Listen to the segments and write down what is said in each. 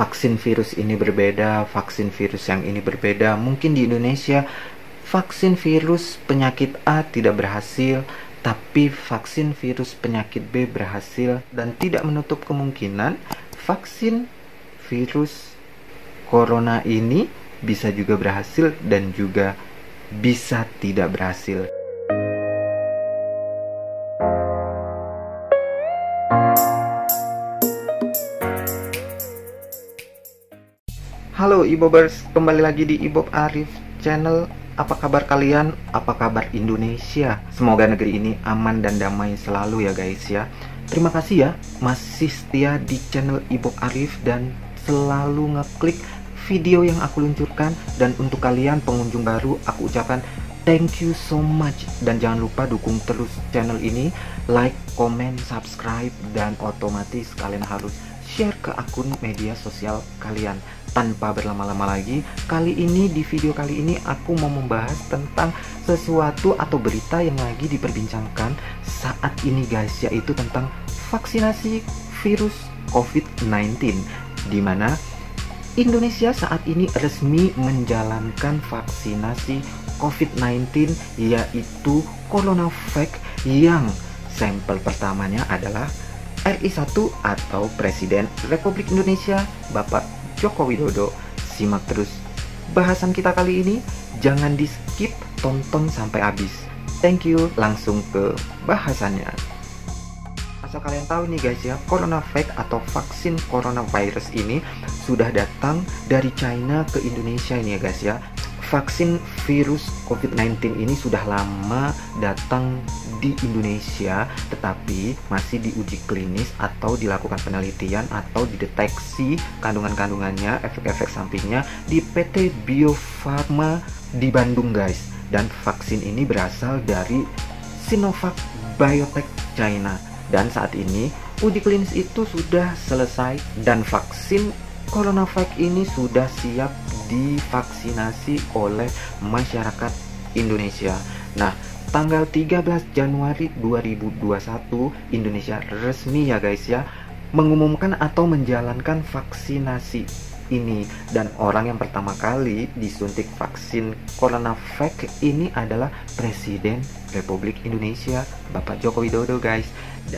vaksin virus ini berbeda, vaksin virus yang ini berbeda. Mungkin di Indonesia vaksin virus penyakit A tidak berhasil, tapi vaksin virus penyakit B berhasil, dan tidak menutup kemungkinan vaksin virus corona ini bisa juga berhasil dan juga bisa tidak berhasil. Halo Ibobers, kembali lagi di Ibob Arif Channel. Apa kabar kalian? Apa kabar Indonesia? Semoga negeri ini aman dan damai selalu ya guys ya. Terima kasih ya masih setia di channel Ibob Arif dan selalu ngeklik video yang aku luncurkan. Dan untuk kalian pengunjung baru, aku ucapkan thank you so much. Dan jangan lupa dukung terus channel ini, like, comment, subscribe, dan otomatis kalian harus share ke akun media sosial kalian. Tanpa berlama-lama lagi, di video kali ini aku mau membahas tentang sesuatu atau berita yang lagi diperbincangkan saat ini guys, yaitu tentang vaksinasi virus COVID-19, di mana Indonesia saat ini resmi menjalankan vaksinasi COVID-19, yaitu CoronaVac, yang sampel pertamanya adalah RI1 atau Presiden Republik Indonesia Bapak Joko Widodo. Simak terus bahasan kita kali ini, jangan di skip, tonton sampai habis. Thank you, langsung ke bahasannya. Asal kalian tahu nih guys ya, CoronaVac atau vaksin coronavirus ini sudah datang dari China ke Indonesia ini ya guys ya. Vaksin virus COVID-19 ini sudah lama datang di Indonesia, tetapi masih diuji klinis atau dilakukan penelitian atau dideteksi kandungan-kandungannya, efek-efek sampingnya di PT Bio Farma di Bandung guys. Dan vaksin ini berasal dari Sinovac Biotech China. Dan saat ini uji klinis itu sudah selesai dan vaksin CoronaVac ini sudah siap divaksinasi oleh masyarakat Indonesia. Nah, tanggal 13 Januari 2021 Indonesia resmi ya guys ya mengumumkan atau menjalankan vaksinasi ini, dan orang yang pertama kali disuntik vaksin CoronaVac ini adalah Presiden Republik Indonesia Bapak Joko Widodo guys,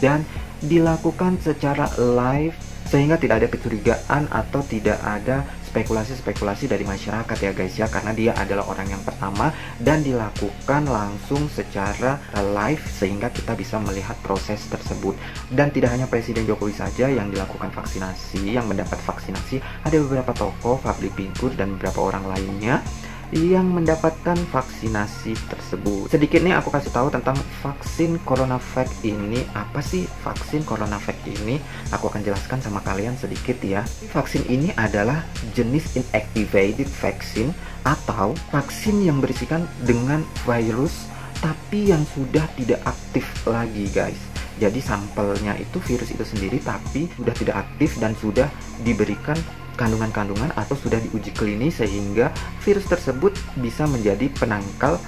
dan dilakukan secara live sehingga tidak ada kecurigaan atau tidak ada spekulasi-spekulasi dari masyarakat ya guys ya, karena dia adalah orang yang pertama dan dilakukan langsung secara live sehingga kita bisa melihat proses tersebut. Dan tidak hanya Presiden Jokowi saja yang dilakukan vaksinasi, yang mendapat vaksinasi, ada beberapa tokoh, public figure, dan beberapa orang lainnya yang mendapatkan vaksinasi tersebut. Sedikit nih aku kasih tahu tentang vaksin CoronaVac ini. Apa sih vaksin CoronaVac ini? Aku akan jelaskan sama kalian sedikit ya. Vaksin ini adalah jenis inactivated vaccine atau vaksin yang berisikan dengan virus tapi yang sudah tidak aktif lagi guys. Jadi sampelnya itu virus itu sendiri tapi sudah tidak aktif dan sudah diberikan kandungan-kandungan atau sudah diuji klinis sehingga virus tersebut bisa menjadi penangkal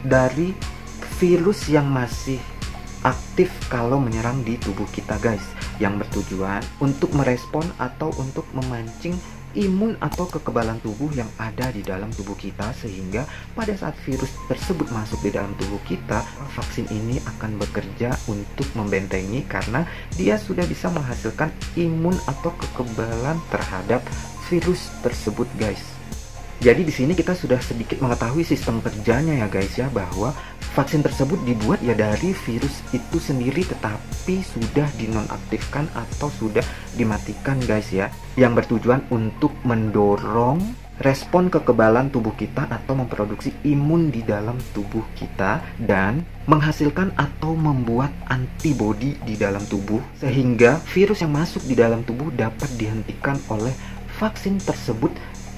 dari virus yang masih aktif kalau menyerang di tubuh kita guys, yang bertujuan untuk merespon atau untuk memancing imun atau kekebalan tubuh yang ada di dalam tubuh kita, sehingga pada saat virus tersebut masuk di dalam tubuh kita, vaksin ini akan bekerja untuk membentengi karena dia sudah bisa menghasilkan imun atau kekebalan terhadap virus tersebut guys. Jadi di sini kita sudah sedikit mengetahui sistem kerjanya ya guys ya, bahwa vaksin tersebut dibuat ya dari virus itu sendiri tetapi sudah dinonaktifkan atau sudah dimatikan guys ya, yang bertujuan untuk mendorong respon kekebalan tubuh kita atau memproduksi imun di dalam tubuh kita dan menghasilkan atau membuat antibodi di dalam tubuh sehingga virus yang masuk di dalam tubuh dapat dihentikan oleh vaksin tersebut.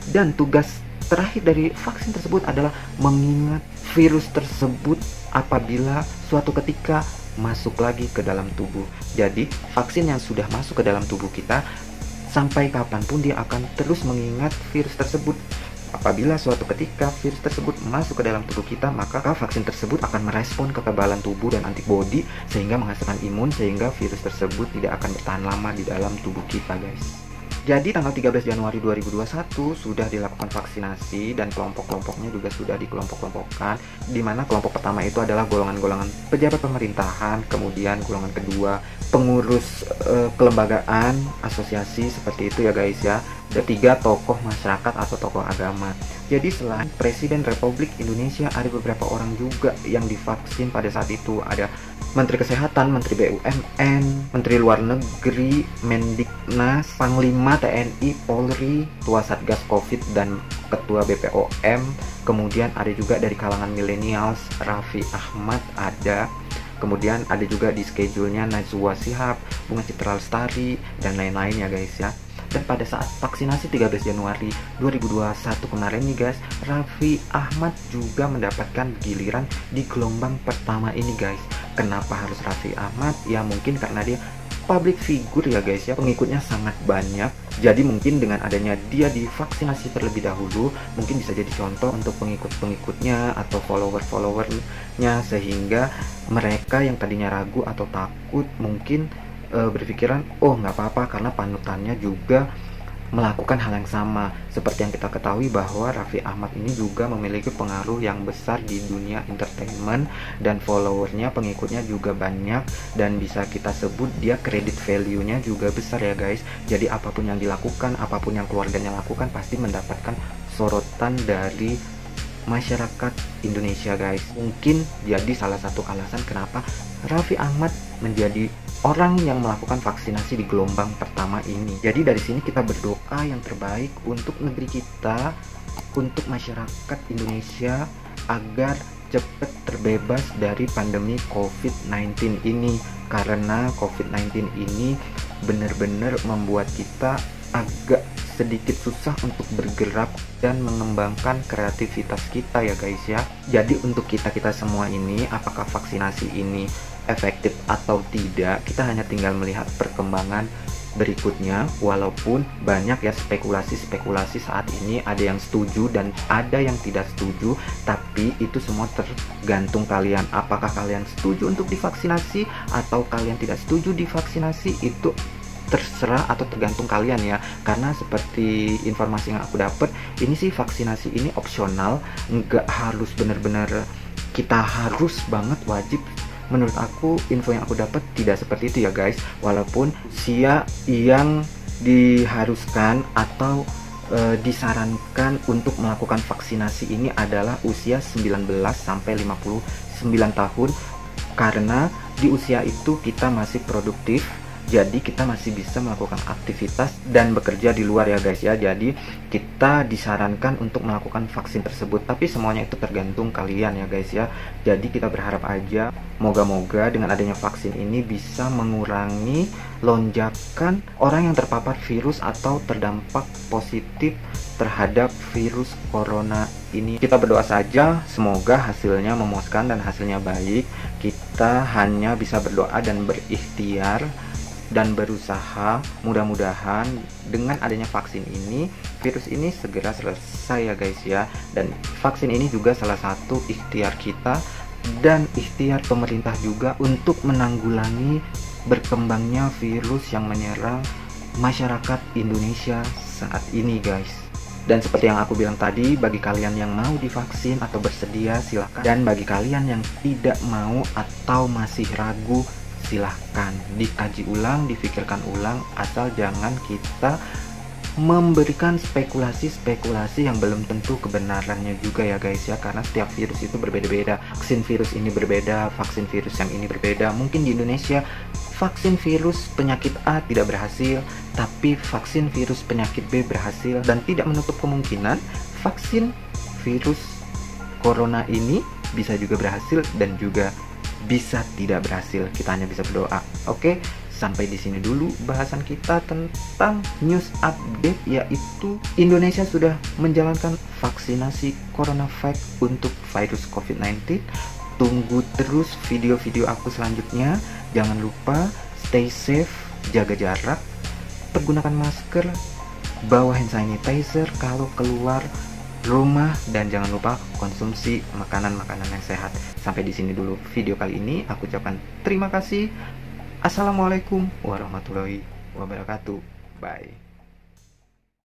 Dan tugas terakhir dari vaksin tersebut adalah mengingat virus tersebut apabila suatu ketika masuk lagi ke dalam tubuh. Jadi vaksin yang sudah masuk ke dalam tubuh kita, sampai kapanpun dia akan terus mengingat virus tersebut. Apabila suatu ketika virus tersebut masuk ke dalam tubuh kita, maka vaksin tersebut akan merespon kekebalan tubuh dan antibodi sehingga menghasilkan imun sehingga virus tersebut tidak akan bertahan lama di dalam tubuh kita guys. Jadi tanggal 13 Januari 2021 sudah dilakukan vaksinasi dan kelompok-kelompoknya juga sudah dikelompok-kelompokkan, di mana kelompok pertama itu adalah golongan-golongan pejabat pemerintahan, kemudian golongan kedua pengurus kelembagaan, asosiasi seperti itu ya guys ya. Ketiga tokoh masyarakat atau tokoh agama. Jadi selain Presiden Republik Indonesia ada beberapa orang juga yang divaksin pada saat itu. Ada Menteri Kesehatan, Menteri BUMN, Menteri Luar Negeri, Mendiknas, Panglima TNI, Polri, Ketua Satgas Covid dan Ketua BPOM. Kemudian ada juga dari kalangan millennials, Raffi Ahmad ada. Kemudian ada juga di schedule-nya Najwa Shihab, Bunga Citra Lestari dan lain-lain ya guys ya. Dan pada saat vaksinasi 13 Januari 2021 kemarin nih guys, Raffi Ahmad juga mendapatkan giliran di gelombang pertama ini guys. Kenapa harus Raffi Ahmad? Ya mungkin karena dia public figure ya guys ya, pengikutnya sangat banyak. Jadi mungkin dengan adanya dia divaksinasi terlebih dahulu, mungkin bisa jadi contoh untuk pengikut-pengikutnya atau follower-followernya, sehingga mereka yang tadinya ragu atau takut mungkin berpikiran, oh nggak apa-apa karena panutannya juga melakukan hal yang sama. Seperti yang kita ketahui bahwa Raffi Ahmad ini juga memiliki pengaruh yang besar di dunia entertainment dan followernya, pengikutnya juga banyak, dan bisa kita sebut dia credit value-nya juga besar ya guys. Jadi apapun yang dilakukan, apapun yang keluarganya lakukan pasti mendapatkan sorotan dari masyarakat Indonesia guys. Mungkin jadi salah satu alasan kenapa Raffi Ahmad menjadi orang yang melakukan vaksinasi di gelombang pertama ini. Jadi dari sini kita berdoa yang terbaik untuk negeri kita, untuk masyarakat Indonesia agar cepat terbebas dari pandemi COVID-19 ini. Karena COVID-19 ini benar-benar membuat kita agak sedikit susah untuk bergerak dan mengembangkan kreativitas kita ya guys ya. Jadi untuk kita semua ini, apakah vaksinasi ini efektif atau tidak, kita hanya tinggal melihat perkembangan berikutnya. Walaupun banyak ya spekulasi saat ini, ada yang setuju dan ada yang tidak setuju, tapi itu semua tergantung kalian. Apakah kalian setuju untuk divaksinasi atau kalian tidak setuju divaksinasi, itu terserah atau tergantung kalian ya. Karena seperti informasi yang aku dapat, ini sih vaksinasi ini opsional, nggak harus benar-benar kita harus banget wajib. Menurut aku, info yang aku dapat tidak seperti itu ya guys. Walaupun usia yang diharuskan atau disarankan untuk melakukan vaksinasi ini adalah usia 19 sampai 59 tahun, karena di usia itu kita masih produktif. Jadi kita masih bisa melakukan aktivitas dan bekerja di luar ya guys ya. Jadi kita disarankan untuk melakukan vaksin tersebut. Tapi semuanya itu tergantung kalian ya guys ya. Jadi kita berharap aja moga-moga dengan adanya vaksin ini bisa mengurangi lonjakan orang yang terpapar virus atau terdampak positif terhadap virus corona ini. Kita berdoa saja semoga hasilnya memuaskan dan hasilnya baik. Kita hanya bisa berdoa dan berikhtiar dan berusaha, mudah-mudahan dengan adanya vaksin ini, virus ini segera selesai ya guys ya. Dan vaksin ini juga salah satu ikhtiar kita dan ikhtiar pemerintah juga untuk menanggulangi berkembangnya virus yang menyerang masyarakat Indonesia saat ini guys. Dan seperti yang aku bilang tadi, bagi kalian yang mau divaksin atau bersedia silakan, dan bagi kalian yang tidak mau atau masih ragu, silahkan dikaji ulang, difikirkan ulang, asal jangan kita memberikan spekulasi yang belum tentu kebenarannya juga ya guys ya. Karena setiap virus itu berbeda-beda, vaksin virus ini berbeda, vaksin virus yang ini berbeda. Mungkin di Indonesia vaksin virus penyakit A tidak berhasil, tapi vaksin virus penyakit B berhasil, dan tidak menutup kemungkinan vaksin virus corona ini bisa juga berhasil dan juga bisa tidak berhasil. Kita hanya bisa berdoa. Oke, sampai di sini dulu bahasan kita tentang news update, yaitu Indonesia sudah menjalankan vaksinasi CoronaVac untuk virus COVID-19. Tunggu terus video-video aku selanjutnya. Jangan lupa stay safe, jaga jarak, pergunakan masker, bawa hand sanitizer kalau keluar rumah, dan jangan lupa konsumsi makanan-makanan yang sehat. Sampai di sini dulu video kali ini. Aku ucapkan terima kasih. Assalamualaikum warahmatullahi wabarakatuh. Bye.